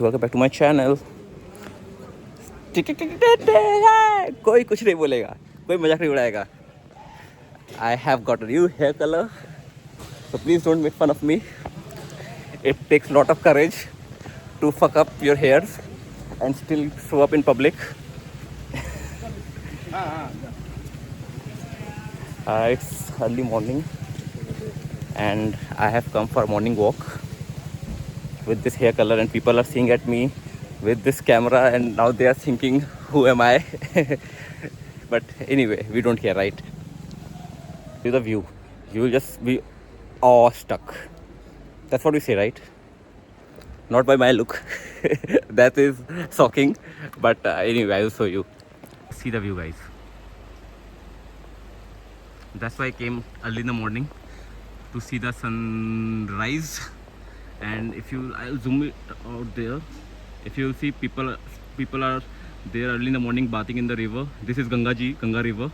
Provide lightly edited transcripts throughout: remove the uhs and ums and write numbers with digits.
Welcome back to my channel. कोई कुछ नहीं बोलेगा, कोई मजाक नहीं उड़ाएगा। I have got a new hair colour, so please don't make fun of me. It takes a lot of courage to fuck up your hairs and still show up in public. It's early morning and I have come for a morning walk with this hair color, and people are seeing at me with this camera and now they are thinking, who am I? But anyway, we don't care, right? See the view, you will just be awestruck. That's what we say, right? Not by my look. That is shocking, but anyway, I will show you. See the view, guys. That's why I came early in the morning to see the sunrise. And if you, I'll zoom it out there. If you see, people are there early in the morning bathing in the river. This is Ganga river,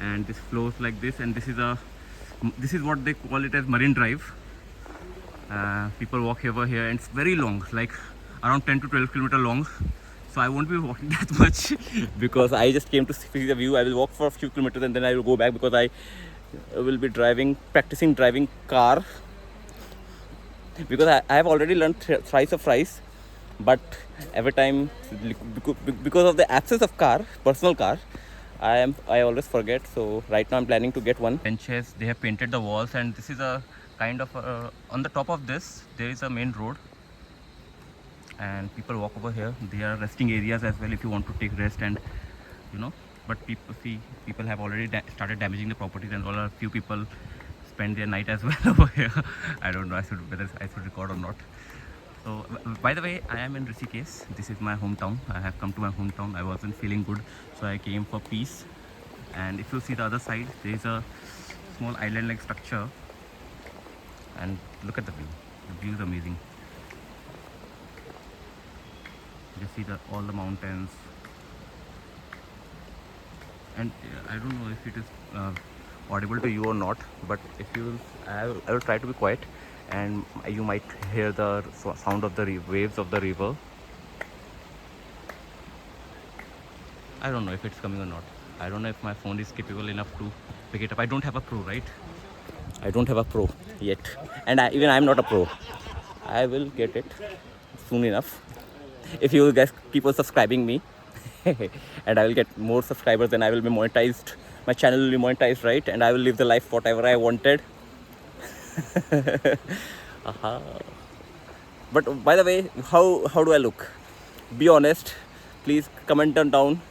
and this flows like this. And this is what they call it as Marine Drive. People walk over here, and it's very long, like around 10 to 12 kilometer long. So I won't be walking that much because I just came to see the view. I will walk for a few kilometers and then I will go back because I will be practicing driving car, because I have already learned thrice of fries, but every time, because of the absence of personal car, I always forget. So right now I'm planning to get one. Benches, they have painted the walls, and this is a kind of on the top of this there is a main road, and people walk over here. There are resting areas as well if you want to take rest, and but people have already started damaging the properties, and a few people spend their night as well over here. I don't know whether I should record or not. So by the way, I am in Rishikesh. This is my hometown. I have come to my hometown. I wasn't feeling good, so I came for peace. And if you see the other side, there is a small island like structure, and look at the view. The view is amazing. You see all the mountains, and I don't know if it is audible to you or not, but if you will, I will try to be quiet, and you might hear the sound of the waves of the river. I don't know if it's coming or not. I don't know if my phone is capable enough to pick it up. I don't have a pro, right? I don't have a pro yet, and even I'm not a pro. I will get it soon enough if you guys keep on subscribing me. And I will get more subscribers, and I will be monetized. My channel will be monetized, right? And I will live the life whatever I wanted. But by the way, how do I look? Be honest. Please comment down.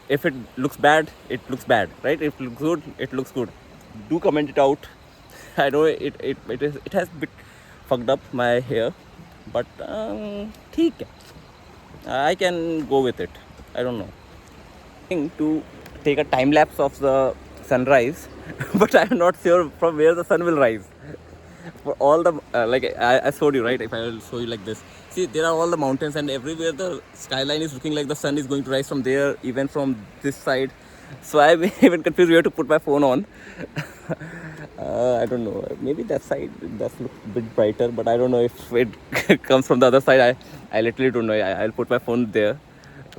If it looks bad, it looks bad, right? If it looks good, it looks good. Do comment it out. I know it has bit fucked up my hair, but ठीक है. I can go with it. I don't know. To take a time lapse of the sunrise, but I'm not sure from where the sun will rise. For all the like I showed you, right? If I will show you like this, see, there are all the mountains, and everywhere the skyline is looking like the sun is going to rise from there, even from this side. So I'm even confused where to put my phone on. I don't know. Maybe that side does look a bit brighter, but I don't know if it comes from the other side. I literally don't know. I'll put my phone there.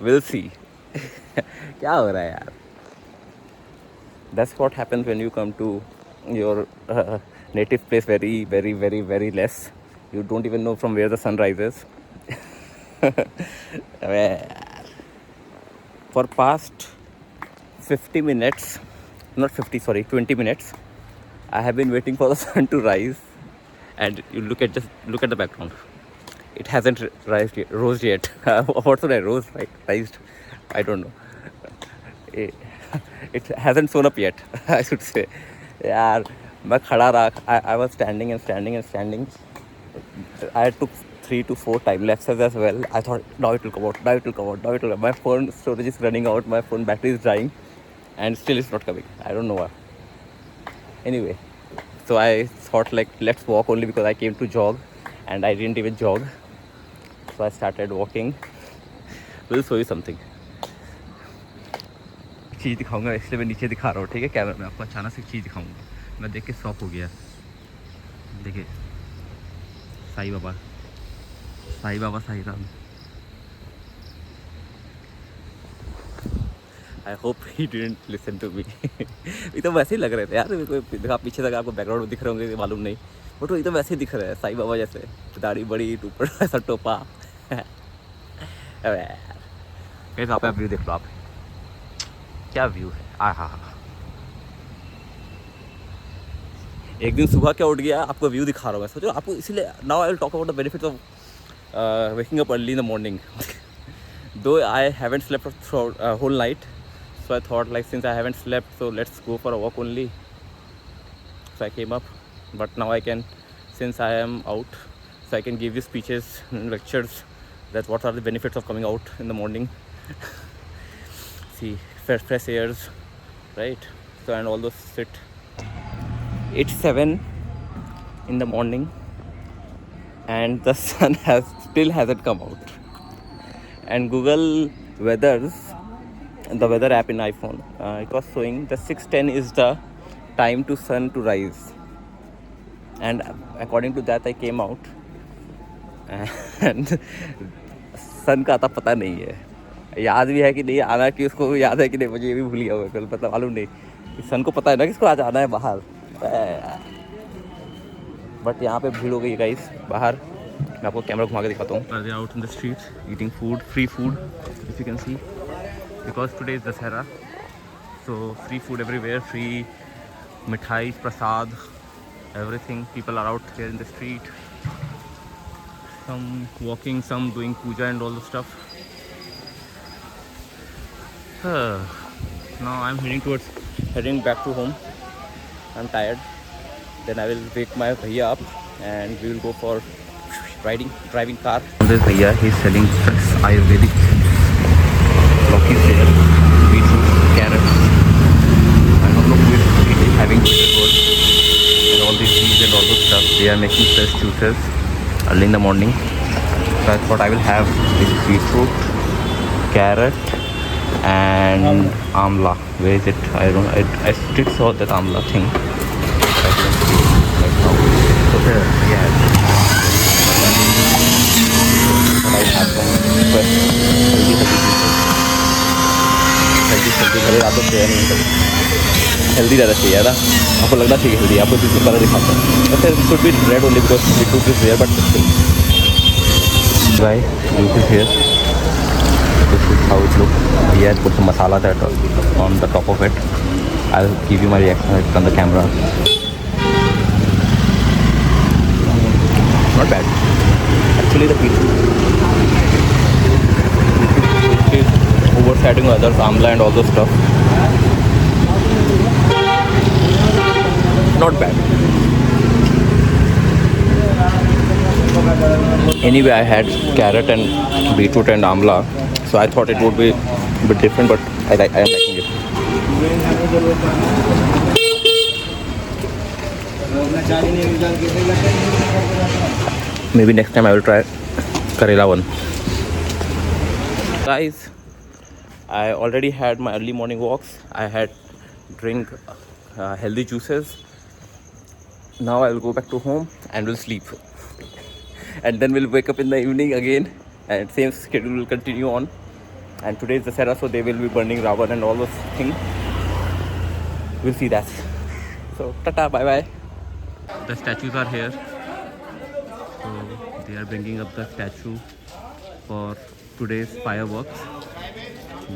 We'll see. क्या हो रहा है यार? That's what happens when you come to your native place very, very, very, very less. You don't even know from where the sun rises. For past 50 minutes, not 50, sorry, 20 minutes, I have been waiting for the sun to rise. And you look at the background. It hasn't rose yet. What should I rised? I don't know. It hasn't shown up yet, I should say. यार मैं खड़ा रहा. I was standing and standing and standing. I took 3 to 4 time lapses as well. I thought, now it will come out. My phone storage is running out. My phone battery is dying, and still it's not coming. I don't know why. Anyway, so I thought, like, let's walk, only because I came to jog, and I didn't even jog. So I started walking. We'll show you something. चीज़ दिखाऊंगा, इसलिए मैं नीचे दिखा रहा हूँ, ठीक है? Camera में आपको अचानक से चीज़ दिखाऊंगा. मैं देख के शॉक हो गया. देखिए, Sai Baba Sai Baba Sai Ram. I hope he didn't listen to me. ये तो वैसे ही लग रहे थे यार, कोई देखा पीछे तक आपको बैकग्राउंड में दिख रहे होंगे मालूम नहीं, बट वो तो वैसे ही दिख रहा है साईं बाबा जैसे, दाढ़ी बड़ी, ऊपर ऐसा टोपा। कैसे आप व्यू देख लो आप, क्या व्यू है। हाँ हाँ, एक दिन सुबह क्या उठ गया, आपको व्यू दिखा रहा हूँ मैं, सोचो आपको, इसीलिए now I will talk about the benefits of waking up early in the morning. Though I haven't slept throughout whole night, so I thought like since I haven't slept, so let's go for a walk only. So I came up, but now I can, since I am out, so I can give you speeches and lectures that what are the benefits of coming out in the morning. See, fresh airs, right? So and all those sit. It's 7 in the morning and the sun still hasn't come out. And Google Weathers, the weather app in iPhone, it was showing the 6:10 is the time to sun to rise. And according to that I came out and sun का आता पता नहीं है, याद भी है कि नहीं आना, कि उसको याद है कि नहीं, मुझे ये भी भूल गया हुआ, कल पता मालूम नहीं। सन को पता है ना किसको आज आना है बाहर, बट यहाँ पे भीड़ हो गई गाइस बाहर। मैं आपको कैमरा घुमा के दिखाता हूँ। Out in the street eating food, free food if you can see, because today is Dussehra, so free food everywhere, free मिठाई, प्रसाद, everything. People are out here in the street, some walking, some doing puja and all the stuff. Now I'm heading back to home. I'm tired. Then I will wake my bhaiya up and we will go for driving car. This bhaiya, he's selling fresh Ayurvedic lokis here, beetroot, carrots. I don't know who is having good and all these seeds and all those stuff. They are making fresh juices early in the morning. So I thought I will have this beetroot, carrot and amla. Where is it? I don't know. I did saw that amla thing. I couldn't see it right now. So there, yeah. And I have some fresh healthy घरे रातों से नहीं मतलब healthy ज़्यादा चाहिए ना, आपको लगना चाहिए हेल्दी, आपको जिससे पता दिखाता है। But it should be red only because beetroot is there, but still. Guys, this is here. This is how it looks. Here I put some masala that on the top of it. I'll give you my reaction on the camera. Not bad. Actually the beetroot is overshadowing others, amla and all those stuff. Not bad. Anyway, I had carrot and beetroot and amla, so I thought it would be a bit different, but I am liking it. Maybe next time I will try Karela one. Guys, I already had my early morning walks. I had drink healthy juices. Now I will go back to home and will sleep. And then we'll wake up in the evening again and same schedule will continue on. And today is the Dasara, so they will be burning Ravan and all those things. We'll see that. So tata, bye bye. The statues are here. So they are bringing up the statue for today's fireworks.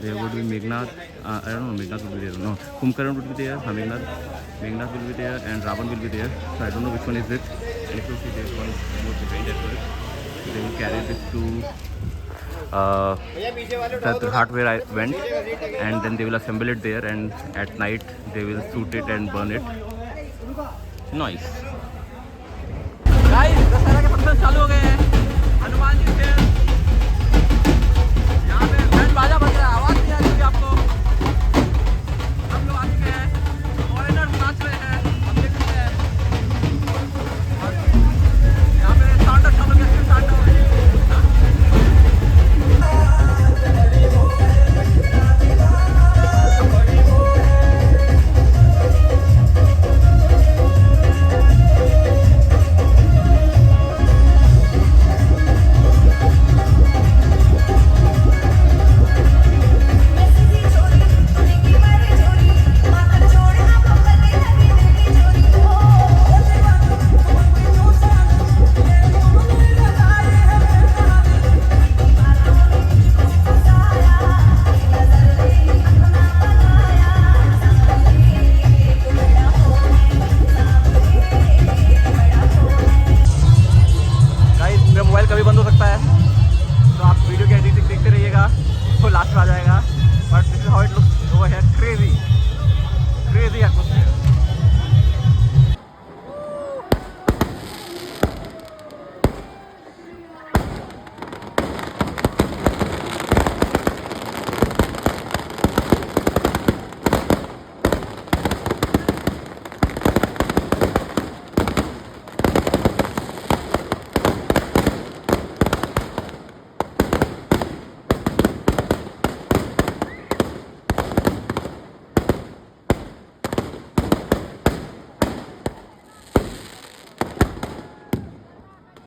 There would be Meghnad, I don't know, Meghnad will be there, no, Kumbhakarna would be there, Meghnad will be there and Ravan will be there, so I don't know which one is it. And if you see there is one more behind as well. So they will carry this to the ghat where I went, and then they will assemble it there, and at night they will shoot it and burn it. Nice. Guys, Dussehra के function चालू हो गए हैं, हनुमान जी से